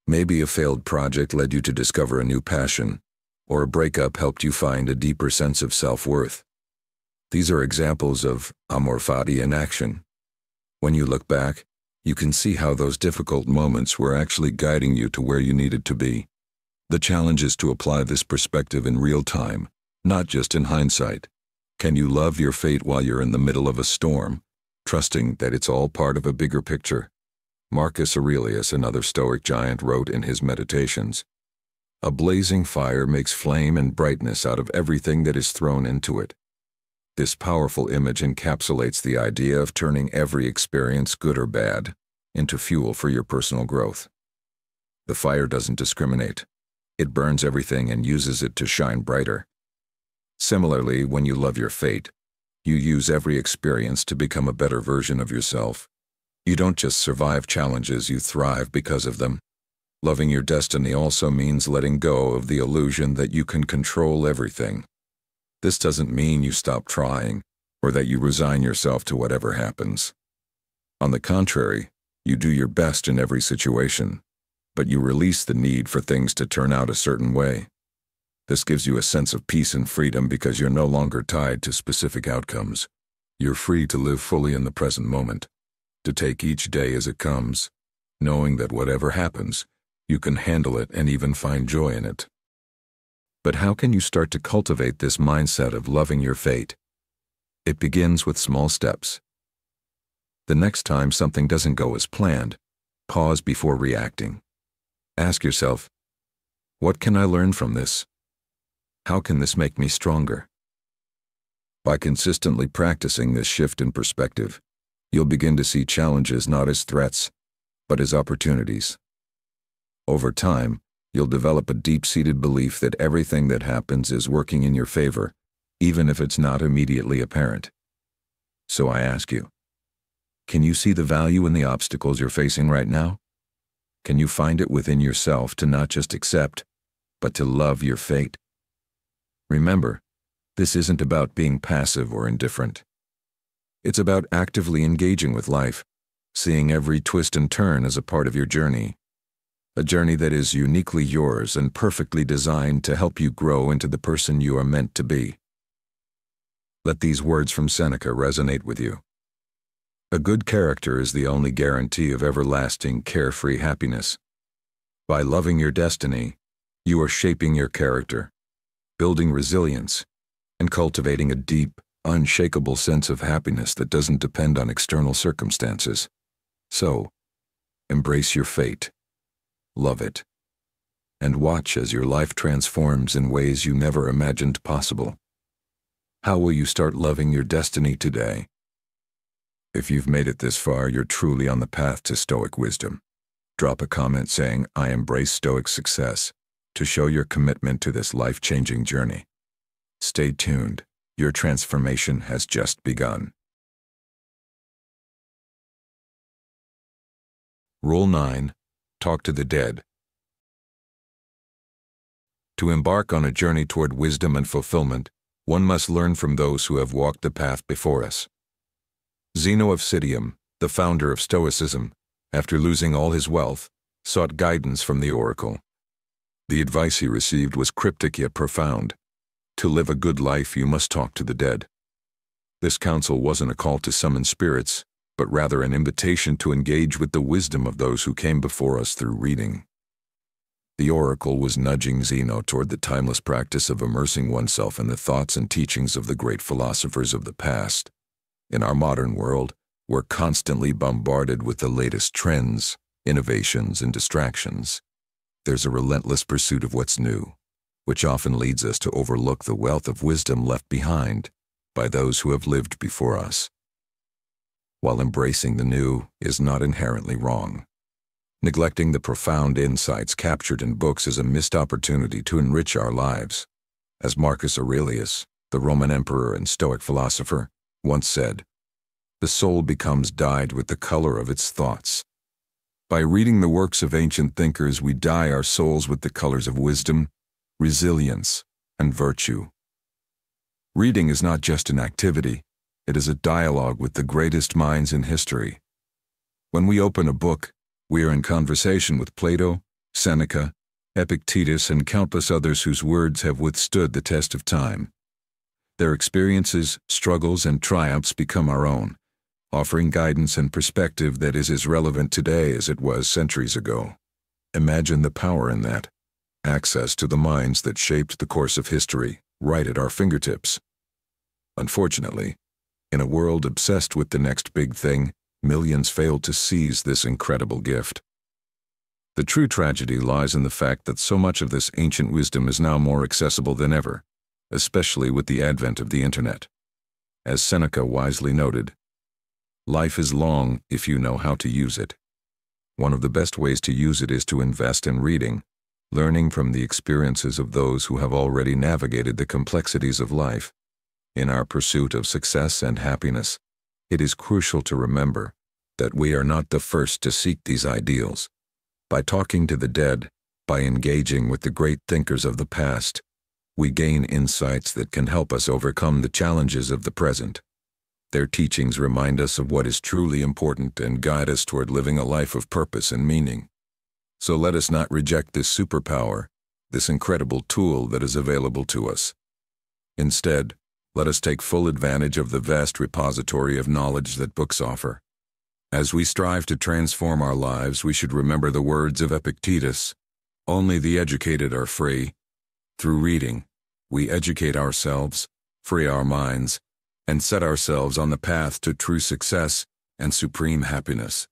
Maybe a failed project led you to discover a new passion, or a breakup helped you find a deeper sense of self-worth. These are examples of amor fati in action. When you look back, you can see how those difficult moments were actually guiding you to where you needed to be. The challenge is to apply this perspective in real time, not just in hindsight. Can you love your fate while you're in the middle of a storm, trusting that it's all part of a bigger picture? Marcus Aurelius, another Stoic giant, wrote in his Meditations, "A blazing fire makes flame and brightness out of everything that is thrown into it." This powerful image encapsulates the idea of turning every experience, good or bad, into fuel for your personal growth. The fire doesn't discriminate. It burns everything and uses it to shine brighter. Similarly, when you love your fate, you use every experience to become a better version of yourself. You don't just survive challenges, you thrive because of them. Loving your destiny also means letting go of the illusion that you can control everything. This doesn't mean you stop trying, or that you resign yourself to whatever happens. On the contrary, you do your best in every situation, but you release the need for things to turn out a certain way. This gives you a sense of peace and freedom because you're no longer tied to specific outcomes. You're free to live fully in the present moment, to take each day as it comes, knowing that whatever happens, you can handle it and even find joy in it. But how can you start to cultivate this mindset of loving your fate? It begins with small steps. The next time something doesn't go as planned, pause before reacting. Ask yourself, what can I learn from this? How can this make me stronger? By consistently practicing this shift in perspective, you'll begin to see challenges not as threats, but as opportunities. Over time, you'll develop a deep-seated belief that everything that happens is working in your favor, even if it's not immediately apparent. So I ask you, can you see the value in the obstacles you're facing right now? Can you find it within yourself to not just accept, but to love your fate? Remember, this isn't about being passive or indifferent. It's about actively engaging with life, seeing every twist and turn as a part of your journey. A journey that is uniquely yours and perfectly designed to help you grow into the person you are meant to be. Let these words from Seneca resonate with you. A good character is the only guarantee of everlasting, carefree happiness. By loving your destiny, you are shaping your character, building resilience, and cultivating a deep, unshakable sense of happiness that doesn't depend on external circumstances. So, embrace your fate, love it, and watch as your life transforms in ways you never imagined possible. How will you start loving your destiny today? If you've made it this far, you're truly on the path to Stoic wisdom. Drop a comment saying, "I embrace Stoic success," to show your commitment to this life-changing journey. Stay tuned. Your transformation has just begun. Rule 9. Talk to the dead. To embark on a journey toward wisdom and fulfillment, one must learn from those who have walked the path before us. Zeno of Citium, the founder of Stoicism, after losing all his wealth, sought guidance from the oracle. The advice he received was cryptic yet profound. To live a good life, you must talk to the dead. This counsel wasn't a call to summon spirits, but rather an invitation to engage with the wisdom of those who came before us through reading. The oracle was nudging Zeno toward the timeless practice of immersing oneself in the thoughts and teachings of the great philosophers of the past. In our modern world, we're constantly bombarded with the latest trends, innovations, and distractions. There's a relentless pursuit of what's new, which often leads us to overlook the wealth of wisdom left behind by those who have lived before us. While embracing the new is not inherently wrong, neglecting the profound insights captured in books is a missed opportunity to enrich our lives. As Marcus Aurelius, the Roman emperor and Stoic philosopher, once said, "The soul becomes dyed with the color of its thoughts." By reading the works of ancient thinkers, we dye our souls with the colors of wisdom, resilience, and virtue. Reading is not just an activity, it is a dialogue with the greatest minds in history. When we open a book, we are in conversation with Plato, Seneca, Epictetus, and countless others whose words have withstood the test of time. Their experiences, struggles, and triumphs become our own, offering guidance and perspective that is as relevant today as it was centuries ago. Imagine the power in that. Access to the minds that shaped the course of history, right at our fingertips. Unfortunately, in a world obsessed with the next big thing, millions fail to seize this incredible gift. The true tragedy lies in the fact that so much of this ancient wisdom is now more accessible than ever, especially with the advent of the internet. As Seneca wisely noted, "Life is long if you know how to use it." One of the best ways to use it is to invest in reading, learning from the experiences of those who have already navigated the complexities of life. In our pursuit of success and happiness, it is crucial to remember that we are not the first to seek these ideals. By talking to the dead, by engaging with the great thinkers of the past, we gain insights that can help us overcome the challenges of the present. Their teachings remind us of what is truly important and guide us toward living a life of purpose and meaning. So let us not reject this superpower, this incredible tool that is available to us. Instead, let us take full advantage of the vast repository of knowledge that books offer. As we strive to transform our lives, we should remember the words of Epictetus, "Only the educated are free." Through reading, we educate ourselves, free our minds, and set ourselves on the path to true success and supreme happiness.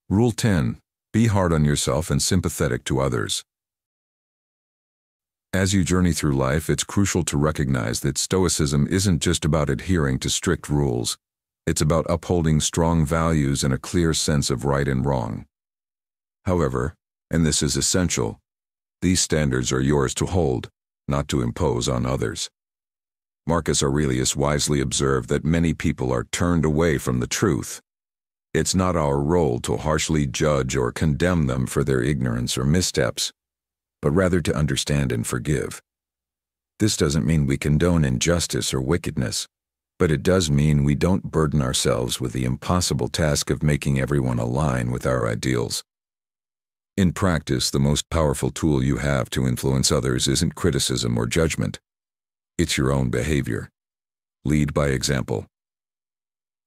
Rule 10. Be hard on yourself and sympathetic to others. As you journey through life, it's crucial to recognize that Stoicism isn't just about adhering to strict rules. It's about upholding strong values and a clear sense of right and wrong. However, and this is essential, these standards are yours to hold, not to impose on others. Marcus Aurelius wisely observed that many people are turned away from the truth. It's not our role to harshly judge or condemn them for their ignorance or missteps, but rather to understand and forgive. This doesn't mean we condone injustice or wickedness, but it does mean we don't burden ourselves with the impossible task of making everyone align with our ideals. In practice, the most powerful tool you have to influence others isn't criticism or judgment. It's your own behavior. Lead by example.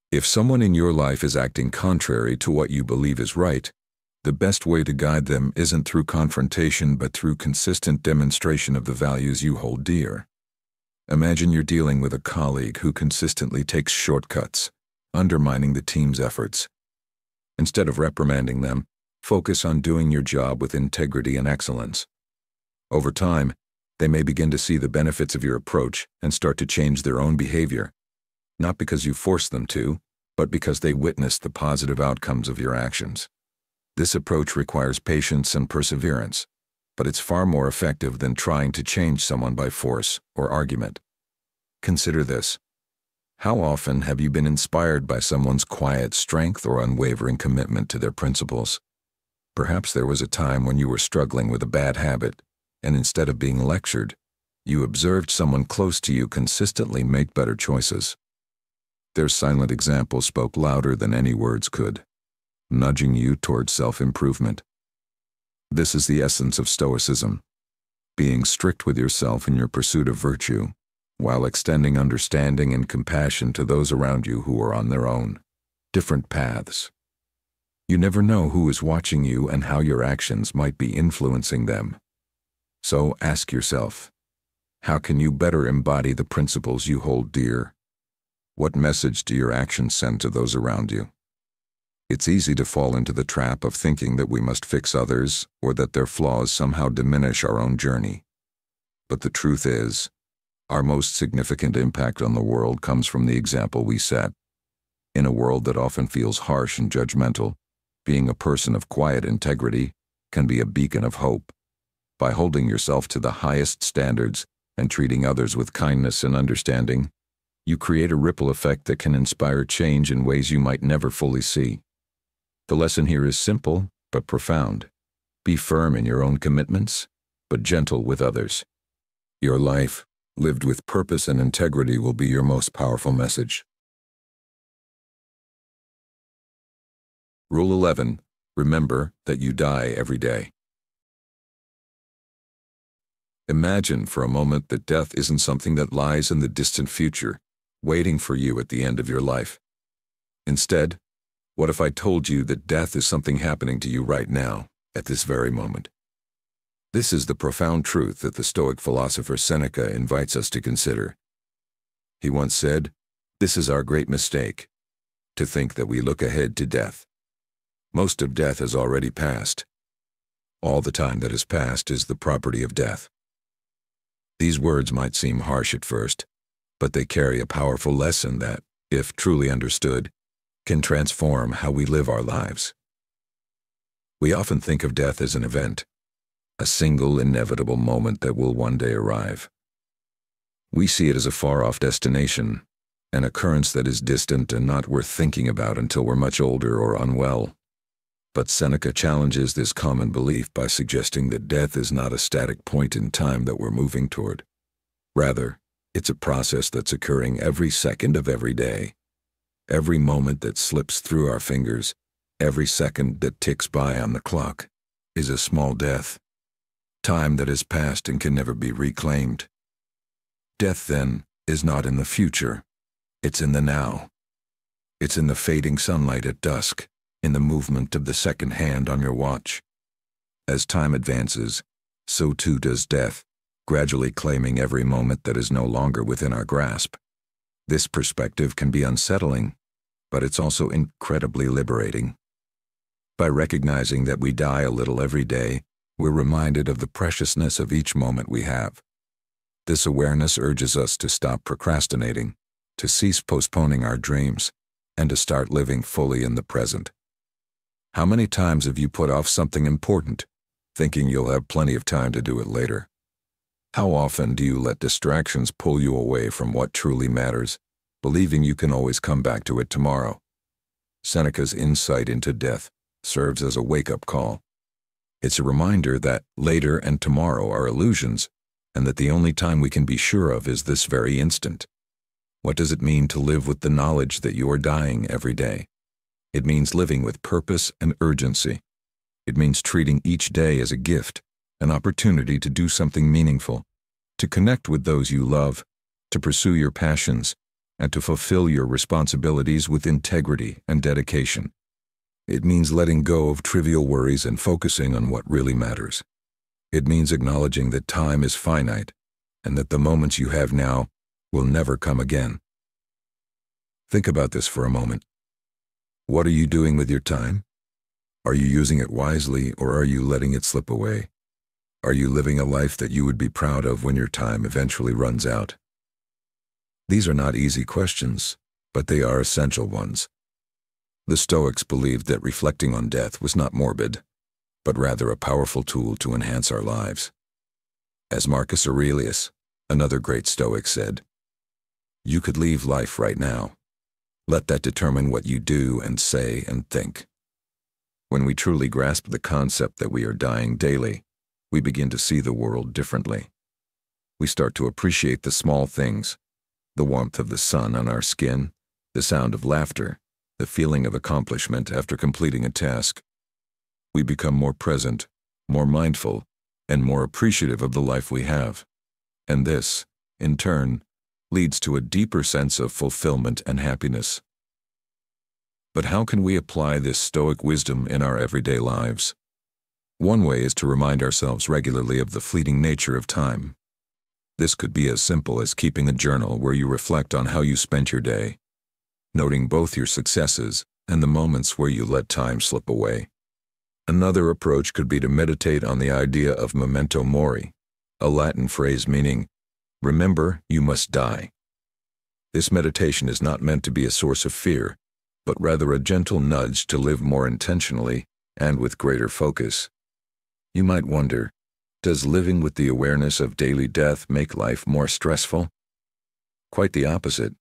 If someone in your life is acting contrary to what you believe is right, The best way to guide them isn't through confrontation but through consistent demonstration of the values you hold dear. Imagine you're dealing with a colleague who consistently takes shortcuts, undermining the team's efforts. Instead of reprimanding them, focus on doing your job with integrity and excellence. Over time, they may begin to see the benefits of your approach and start to change their own behavior, not because you force them to, but because they witness the positive outcomes of your actions. This approach requires patience and perseverance, but it's far more effective than trying to change someone by force or argument. Consider this. How often have you been inspired by someone's quiet strength or unwavering commitment to their principles? Perhaps there was a time when you were struggling with a bad habit, and instead of being lectured, you observed someone close to you consistently make better choices. Their silent example spoke louder than any words could, nudging you towards self-improvement. This is the essence of Stoicism, being strict with yourself in your pursuit of virtue, while extending understanding and compassion to those around you who are on their own, different paths. You never know who is watching you and how your actions might be influencing them. So ask yourself, how can you better embody the principles you hold dear? What message do your actions send to those around you? It's easy to fall into the trap of thinking that we must fix others or that their flaws somehow diminish our own journey. But the truth is, our most significant impact on the world comes from the example we set. In a world that often feels harsh and judgmental, being a person of quiet integrity can be a beacon of hope. By holding yourself to the highest standards and treating others with kindness and understanding, you create a ripple effect that can inspire change in ways you might never fully see. The lesson here is simple but profound. Be firm in your own commitments, but gentle with others. Your life, lived with purpose and integrity, will be your most powerful message. Rule 11. Remember that you die every day. Imagine for a moment that death isn't something that lies in the distant future, waiting for you at the end of your life. Instead, what if I told you that death is something happening to you right now, at this very moment? This is the profound truth that the Stoic philosopher Seneca invites us to consider. He once said, "This is our great mistake, to think that we look ahead to death. Most of death has already passed. All the time that has passed is the property of death." These words might seem harsh at first, but they carry a powerful lesson that, if truly understood, can transform how we live our lives. We often think of death as an event, a single inevitable moment that will one day arrive. We see it as a far-off destination, an occurrence that is distant and not worth thinking about until we're much older or unwell. But Seneca challenges this common belief by suggesting that death is not a static point in time that we're moving toward. Rather, it's a process that's occurring every second of every day. Every moment that slips through our fingers, every second that ticks by on the clock, is a small death. Time that has passed and can never be reclaimed. Death, then, is not in the future. It's in the now. It's in the fading sunlight at dusk, in the movement of the second hand on your watch. As time advances, so too does death, gradually claiming every moment that is no longer within our grasp. This perspective can be unsettling, but it's also incredibly liberating. By recognizing that we die a little every day, we're reminded of the preciousness of each moment we have. This awareness urges us to stop procrastinating, to cease postponing our dreams, and to start living fully in the present. How many times have you put off something important, thinking you'll have plenty of time to do it later? How often do you let distractions pull you away from what truly matters, believing you can always come back to it tomorrow? Seneca's insight into death serves as a wake-up call. It's a reminder that later and tomorrow are illusions, and that the only time we can be sure of is this very instant. What does it mean to live with the knowledge that you are dying every day? It means living with purpose and urgency. It means treating each day as a gift, an opportunity to do something meaningful, to connect with those you love, to pursue your passions, and to fulfill your responsibilities with integrity and dedication. It means letting go of trivial worries and focusing on what really matters. It means acknowledging that time is finite and that the moments you have now will never come again. Think about this for a moment. What are you doing with your time? Are you using it wisely, or are you letting it slip away? Are you living a life that you would be proud of when your time eventually runs out? These are not easy questions, but they are essential ones. The Stoics believed that reflecting on death was not morbid, but rather a powerful tool to enhance our lives. As Marcus Aurelius, another great Stoic, said, "You could leave life right now. Let that determine what you do and say and think." When we truly grasp the concept that we are dying daily, we begin to see the world differently. We start to appreciate the small things, the warmth of the sun on our skin, the sound of laughter, the feeling of accomplishment after completing a task. We become more present, more mindful, and more appreciative of the life we have. And this, in turn, leads to a deeper sense of fulfillment and happiness. But how can we apply this Stoic wisdom in our everyday lives? One way is to remind ourselves regularly of the fleeting nature of time. This could be as simple as keeping a journal where you reflect on how you spent your day, noting both your successes and the moments where you let time slip away. Another approach could be to meditate on the idea of memento mori, a Latin phrase meaning, "Remember, you must die." This meditation is not meant to be a source of fear, but rather a gentle nudge to live more intentionally and with greater focus. You might wonder, does living with the awareness of daily death make life more stressful? Quite the opposite.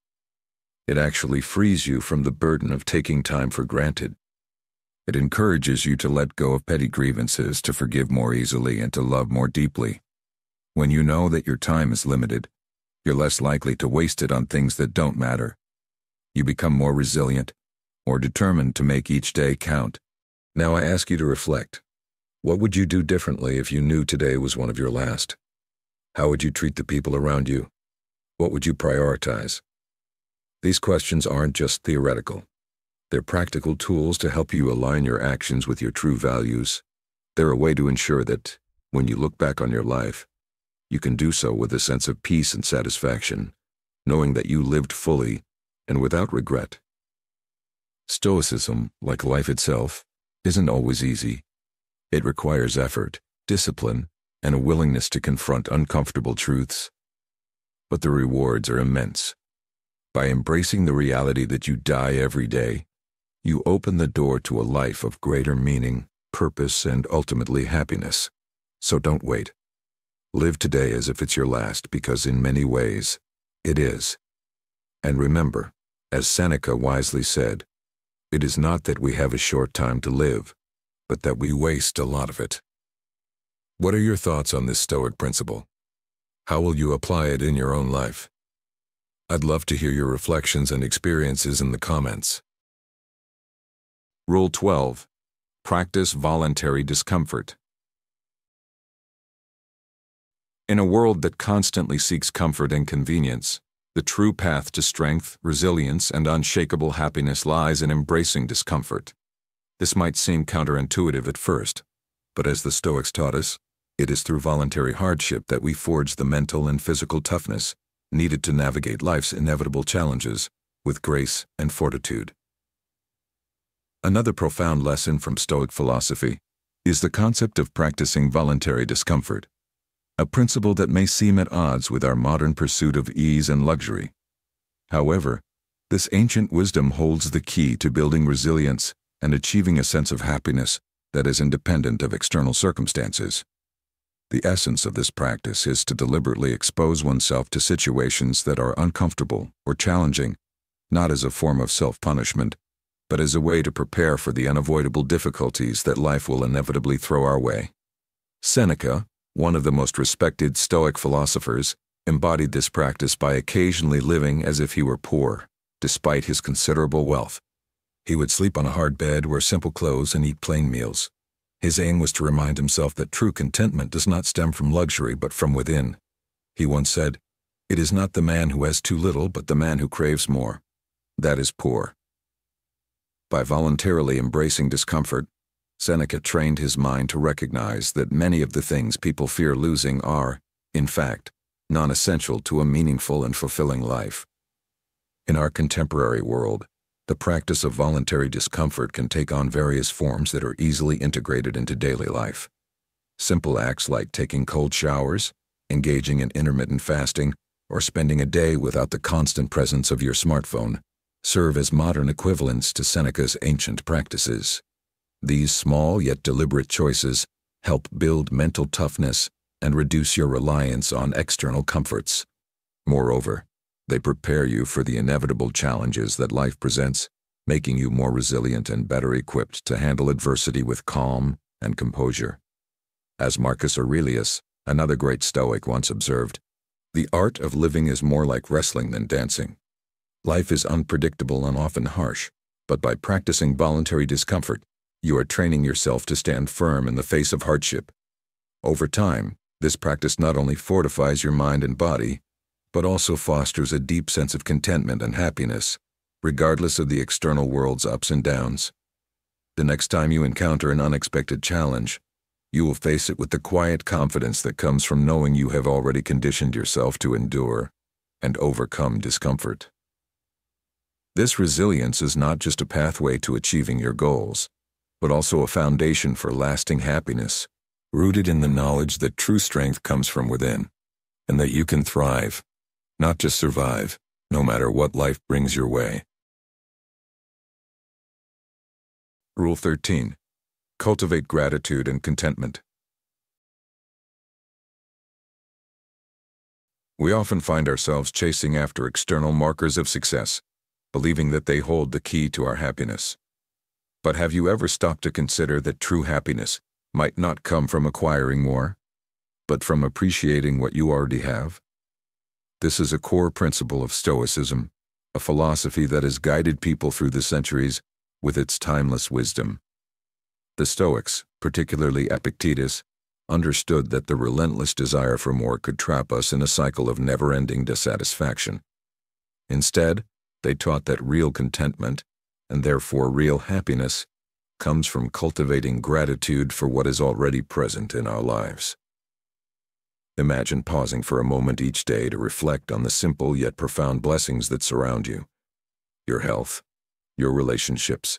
It actually frees you from the burden of taking time for granted. It encourages you to let go of petty grievances, to forgive more easily, and to love more deeply. When you know that your time is limited, you're less likely to waste it on things that don't matter. You become more resilient, more determined to make each day count. Now I ask you to reflect. What would you do differently if you knew today was one of your last? How would you treat the people around you? What would you prioritize? These questions aren't just theoretical. They're practical tools to help you align your actions with your true values. They're a way to ensure that, when you look back on your life, you can do so with a sense of peace and satisfaction, knowing that you lived fully and without regret. Stoicism, like life itself, isn't always easy. It requires effort, discipline, and a willingness to confront uncomfortable truths. But the rewards are immense. By embracing the reality that you die every day, you open the door to a life of greater meaning, purpose, and ultimately happiness. So don't wait. Live today as if it's your last, because in many ways, it is. And remember, as Seneca wisely said, it is not that we have a short time to live, but that we waste a lot of it. What are your thoughts on this Stoic principle? How will you apply it in your own life? I'd love to hear your reflections and experiences in the comments. Rule 12. Practice voluntary discomfort. In a world that constantly seeks comfort and convenience, the true path to strength, resilience, and unshakable happiness lies in embracing discomfort. This might seem counterintuitive at first, but as the Stoics taught us, it is through voluntary hardship that we forge the mental and physical toughness needed to navigate life's inevitable challenges with grace and fortitude. Another profound lesson from Stoic philosophy is the concept of practicing voluntary discomfort, a principle that may seem at odds with our modern pursuit of ease and luxury. However, this ancient wisdom holds the key to building resilience and achieving a sense of happiness that is independent of external circumstances. The essence of this practice is to deliberately expose oneself to situations that are uncomfortable or challenging, not as a form of self-punishment, but as a way to prepare for the unavoidable difficulties that life will inevitably throw our way. Seneca, one of the most respected Stoic philosophers, embodied this practice by occasionally living as if he were poor, despite his considerable wealth. He would sleep on a hard bed, wear simple clothes, and eat plain meals. His aim was to remind himself that true contentment does not stem from luxury but from within. He once said, "It is not the man who has too little but the man who craves more. That is poor." By voluntarily embracing discomfort, Seneca trained his mind to recognize that many of the things people fear losing are, in fact, non-essential to a meaningful and fulfilling life. In our contemporary world, the practice of voluntary discomfort can take on various forms that are easily integrated into daily life. Simple acts like taking cold showers, engaging in intermittent fasting, or spending a day without the constant presence of your smartphone serve as modern equivalents to Seneca's ancient practices. These small yet deliberate choices help build mental toughness and reduce your reliance on external comforts. Moreover, they prepare you for the inevitable challenges that life presents, making you more resilient and better equipped to handle adversity with calm and composure. As Marcus Aurelius, another great Stoic, once observed, "The art of living is more like wrestling than dancing." Life is unpredictable and often harsh, but by practicing voluntary discomfort, you are training yourself to stand firm in the face of hardship. Over time, this practice not only fortifies your mind and body, but also fosters a deep sense of contentment and happiness, regardless of the external world's ups and downs. The next time you encounter an unexpected challenge, you will face it with the quiet confidence that comes from knowing you have already conditioned yourself to endure and overcome discomfort. This resilience is not just a pathway to achieving your goals, but also a foundation for lasting happiness, rooted in the knowledge that true strength comes from within, and that you can thrive, not just survive, no matter what life brings your way. Rule 13. Cultivate gratitude and contentment. We often find ourselves chasing after external markers of success, believing that they hold the key to our happiness. But have you ever stopped to consider that true happiness might not come from acquiring more, but from appreciating what you already have? This is a core principle of Stoicism, a philosophy that has guided people through the centuries with its timeless wisdom. The Stoics, particularly Epictetus, understood that the relentless desire for more could trap us in a cycle of never-ending dissatisfaction. Instead, they taught that real contentment, and therefore real happiness, comes from cultivating gratitude for what is already present in our lives. Imagine pausing for a moment each day to reflect on the simple yet profound blessings that surround you: your health, your relationships,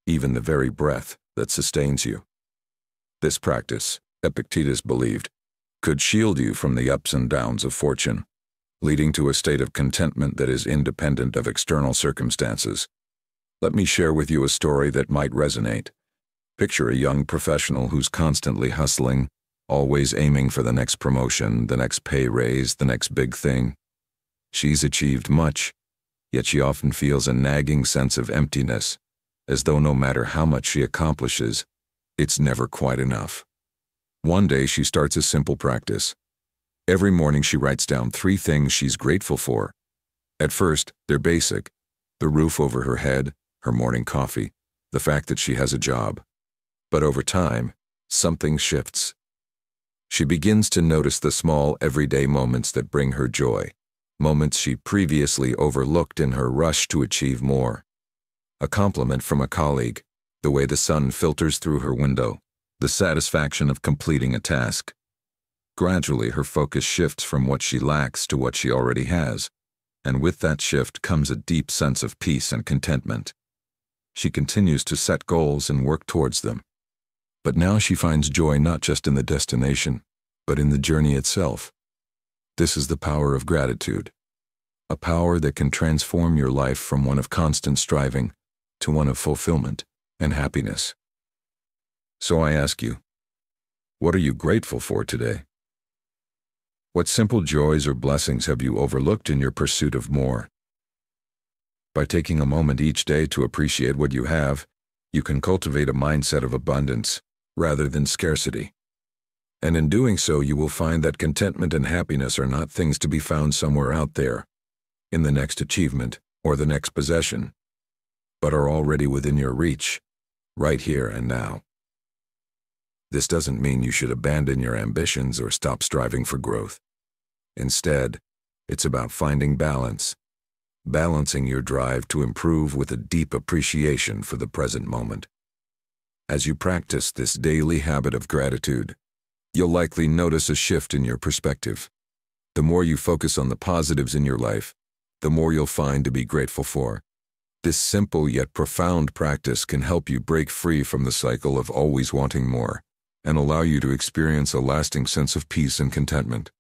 even the very breath that sustains you. This practice, Epictetus believed, could shield you from the ups and downs of fortune, leading to a state of contentment that is independent of external circumstances. Let me share with you a story that might resonate. Picture a young professional who's constantly hustling, always aiming for the next promotion, the next pay raise, the next big thing. She's achieved much, yet she often feels a nagging sense of emptiness, as though no matter how much she accomplishes, it's never quite enough. One day she starts a simple practice. Every morning she writes down 3 things she's grateful for. At first, they're basic: the roof over her head, her morning coffee, the fact that she has a job. But over time, something shifts. She begins to notice the small, everyday moments that bring her joy, moments she previously overlooked in her rush to achieve more. A compliment from a colleague, the way the sun filters through her window, the satisfaction of completing a task. Gradually, her focus shifts from what she lacks to what she already has, and with that shift comes a deep sense of peace and contentment. She continues to set goals and work towards them. But now she finds joy not just in the destination, but in the journey itself. This is the power of gratitude, a power that can transform your life from one of constant striving to one of fulfillment and happiness. So I ask you, what are you grateful for today? What simple joys or blessings have you overlooked in your pursuit of more? By taking a moment each day to appreciate what you have, you can cultivate a mindset of abundance rather than scarcity. And in doing so, you will find that contentment and happiness are not things to be found somewhere out there, in the next achievement or the next possession, but are already within your reach, right here and now. This doesn't mean you should abandon your ambitions or stop striving for growth. Instead, it's about finding balance, balancing your drive to improve with a deep appreciation for the present moment. As you practice this daily habit of gratitude, you'll likely notice a shift in your perspective. The more you focus on the positives in your life, the more you'll find to be grateful for. This simple yet profound practice can help you break free from the cycle of always wanting more and allow you to experience a lasting sense of peace and contentment.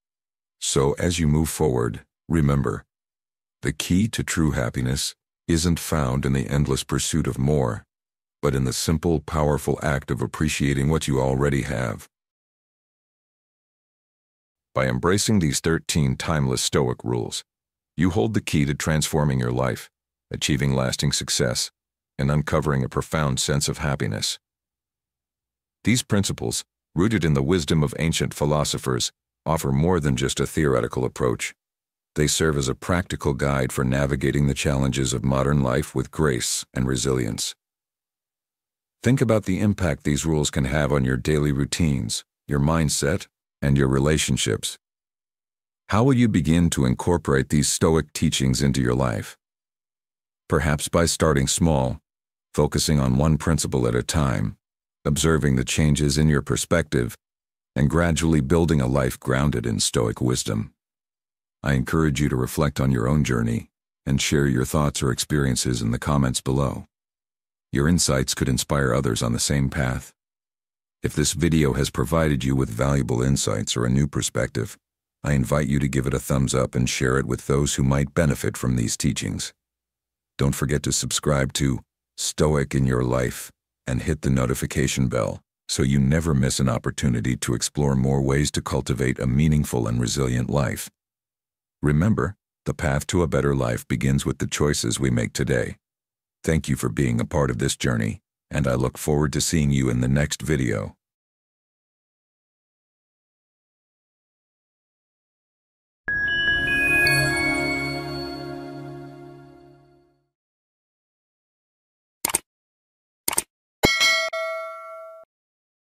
So as you move forward, remember, the key to true happiness isn't found in the endless pursuit of more, but in the simple, powerful act of appreciating what you already have. By embracing these 13 timeless Stoic rules, you hold the key to transforming your life, achieving lasting success, and uncovering a profound sense of happiness. These principles, rooted in the wisdom of ancient philosophers, offer more than just a theoretical approach. They serve as a practical guide for navigating the challenges of modern life with grace and resilience. Think about the impact these rules can have on your daily routines, your mindset, and your relationships. How will you begin to incorporate these Stoic teachings into your life? Perhaps by starting small, focusing on one principle at a time, observing the changes in your perspective, and gradually building a life grounded in Stoic wisdom. I encourage you to reflect on your own journey and share your thoughts or experiences in the comments below. Your insights could inspire others on the same path. If this video has provided you with valuable insights or a new perspective, I invite you to give it a thumbs up and share it with those who might benefit from these teachings. Don't forget to subscribe to Stoic in Your Life and hit the notification bell so you never miss an opportunity to explore more ways to cultivate a meaningful and resilient life. Remember, the path to a better life begins with the choices we make today. Thank you for being a part of this journey, and I look forward to seeing you in the next video.